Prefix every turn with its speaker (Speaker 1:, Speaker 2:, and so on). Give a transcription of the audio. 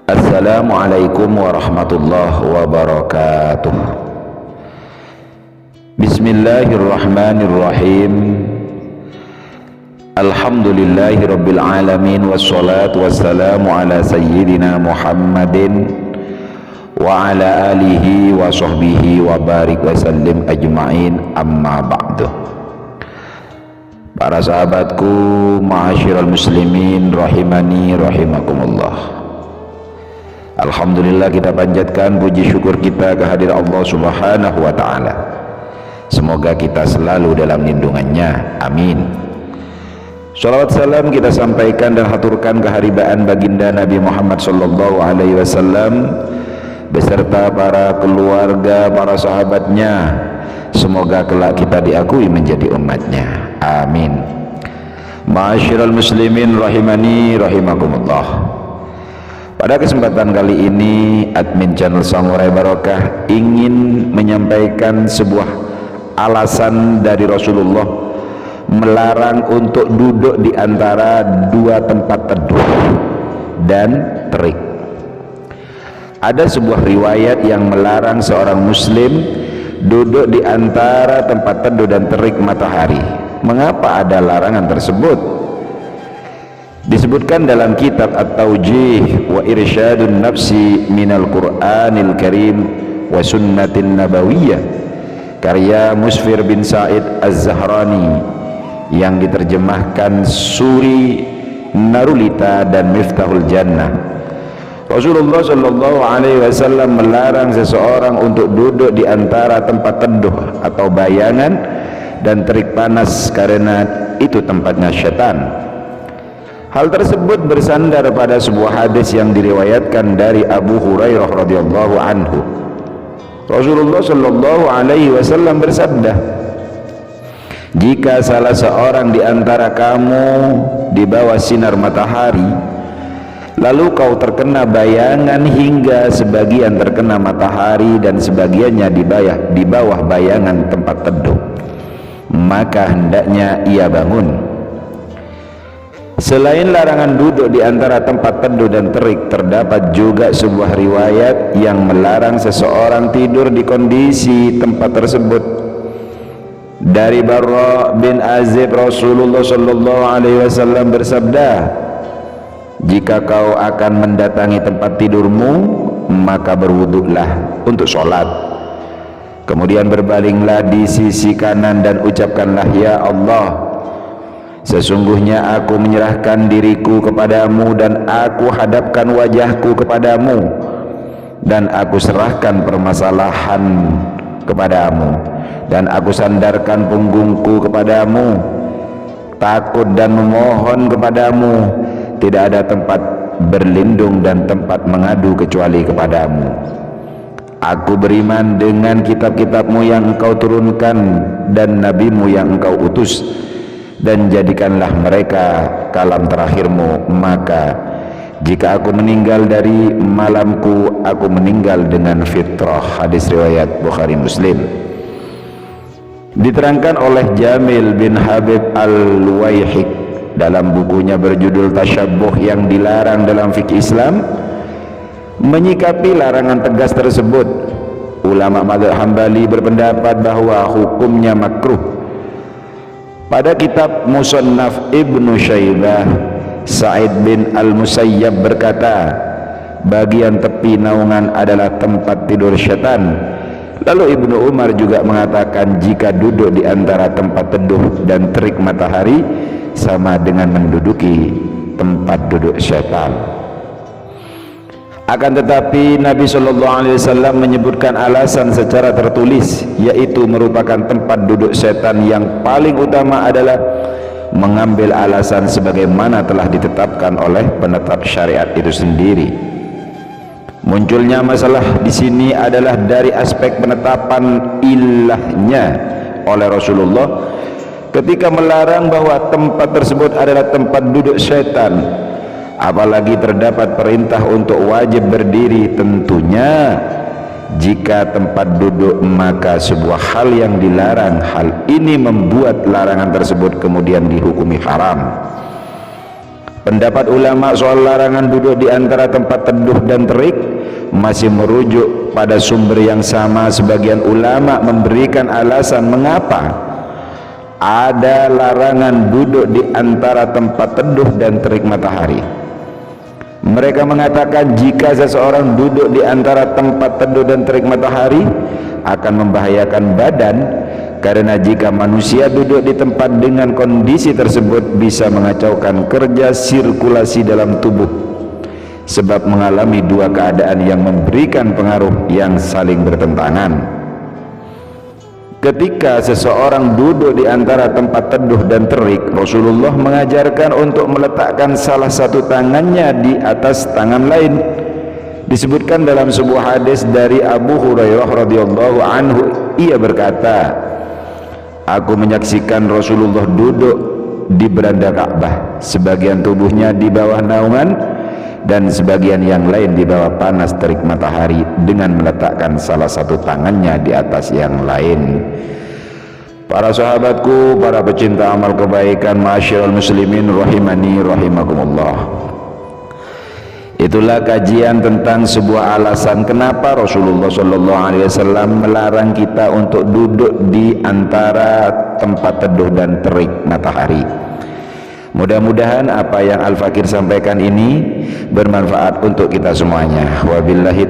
Speaker 1: Assalamualaikum warahmatullahi wabarakatuh. Bismillahirrahmanirrahim. Alhamdulillahi rabbil alamin, wassalatu wassalamu ala sayyidina Muhammadin wa ala alihi wa sahbihi wa barik wa sallim ajma'in, amma ba'du. Para sahabatku, ma'asyiral muslimin rahimani rahimakumullah. Alhamdulillah, kita panjatkan puji syukur kita kehadirat Allah subhanahu wa ta'ala. Semoga kita selalu dalam lindungannya, amin. Salawat salam kita sampaikan dan haturkan keharibaan baginda Nabi Muhammad sallallahu alaihi wasallam beserta para keluarga, para sahabatnya. Semoga kelak kita diakui menjadi umatnya, amin. Ma'asyiral muslimin rahimani rahimakumullah. Pada kesempatan kali ini, admin channel Samurai Barokah ingin menyampaikan sebuah alasan dari Rasulullah melarang untuk duduk di antara dua tempat teduh dan terik. Ada sebuah riwayat yang melarang seorang muslim duduk di antara tempat teduh dan terik matahari. Mengapa ada larangan tersebut? Disebutkan dalam kitab At-Tawjih wa Irsyadun Nafsi minal Qur'anil Karim wa Sunnatin Nabawiyah karya Musfir bin Sa'id Az-Zahrani yang diterjemahkan Suri Narulita dan Miftahul Jannah. Rasulullah sallallahu alaihi wasallam melarang seseorang untuk duduk di antara tempat teduh atau bayangan dan terik panas karena itu tempatnya syaitan. Hal tersebut bersandar pada sebuah hadis yang diriwayatkan dari Abu Hurairah radhiyallahu anhu. Rasulullah sallallahu alaihi wasallam bersabda, "Jika salah seorang di antara kamu di bawah sinar matahari, lalu kau terkena bayangan hingga sebagian terkena matahari dan sebagiannya di bawah bayangan tempat teduh, maka hendaknya ia bangun." Selain larangan duduk di antara tempat teduh dan terik, terdapat juga sebuah riwayat yang melarang seseorang tidur di kondisi tempat tersebut. Dari Barra bin Azib, Rasulullah sallallahu alaihi wasallam bersabda, "Jika kau akan mendatangi tempat tidurmu, maka berwuduklah untuk sholat. Kemudian berbalinglah di sisi kanan dan ucapkanlah, ya Allah, sesungguhnya aku menyerahkan diriku kepadamu dan aku hadapkan wajahku kepadamu dan aku serahkan permasalahan kepadamu dan aku sandarkan punggungku kepadamu, takut dan memohon kepadamu. Tidak ada tempat berlindung dan tempat mengadu kecuali kepadamu. Aku beriman dengan kitab-kitabmu yang engkau turunkan dan nabimu yang engkau utus, dan jadikanlah mereka kalam terakhirmu. Maka jika aku meninggal dari malamku, aku meninggal dengan fitrah." Hadis riwayat Bukhari Muslim. Diterangkan oleh Jamil bin Habib Al-Waihiq dalam bukunya berjudul Tasyabbuh yang dilarang dalam fikih Islam. Menyikapi larangan tegas tersebut, ulama mazhab Hambali berpendapat bahwa hukumnya makruh. Pada kitab Musannaf Ibnu Syaibah, Sa'id bin Al-Musayyab berkata, bagian tepi naungan adalah tempat tidur syaitan. Lalu Ibnu Umar juga mengatakan jika duduk di antara tempat teduh dan terik matahari sama dengan menduduki tempat duduk syaitan. Akan tetapi Nabi SAW menyebutkan alasan secara tertulis, yaitu merupakan tempat duduk setan. Yang paling utama adalah mengambil alasan sebagaimana telah ditetapkan oleh penetap syariat itu sendiri. Munculnya masalah di sini adalah dari aspek penetapan ilahnya oleh Rasulullah ketika melarang bahwa tempat tersebut adalah tempat duduk setan. Apalagi terdapat perintah untuk wajib berdiri. Tentunya jika tempat duduk maka sebuah hal yang dilarang. Hal ini membuat larangan tersebut kemudian dihukumi haram. Pendapat ulama soal larangan duduk di antara tempat teduh dan terik masih merujuk pada sumber yang sama. Sebagian ulama memberikan alasan mengapa ada larangan duduk di antara tempat teduh dan terik matahari. Mereka mengatakan jika seseorang duduk di antara tempat teduh dan terik matahari akan membahayakan badan, karena jika manusia duduk di tempat dengan kondisi tersebut bisa mengacaukan kerja sirkulasi dalam tubuh, sebab mengalami dua keadaan yang memberikan pengaruh yang saling bertentangan. Ketika seseorang duduk di antara tempat teduh dan terik, Rasulullah mengajarkan untuk meletakkan salah satu tangannya di atas tangan lain. Disebutkan dalam sebuah hadis dari Abu Hurairah radhiyallahu anhu, ia berkata, aku menyaksikan Rasulullah duduk di beranda Ka'bah, sebagian tubuhnya di bawah naungan dan sebagian yang lain di bawah panas terik matahari, dengan meletakkan salah satu tangannya di atas yang lain. Para sahabatku, para pecinta amal kebaikan, masyaallah muslimin rahimani rahimakumullah, itulah kajian tentang sebuah alasan kenapa Rasulullah SAW melarang kita untuk duduk di antara tempat teduh dan terik matahari. Mudah-mudahan apa yang Al-Fakir sampaikan ini bermanfaat untuk kita semuanya. Wabillahi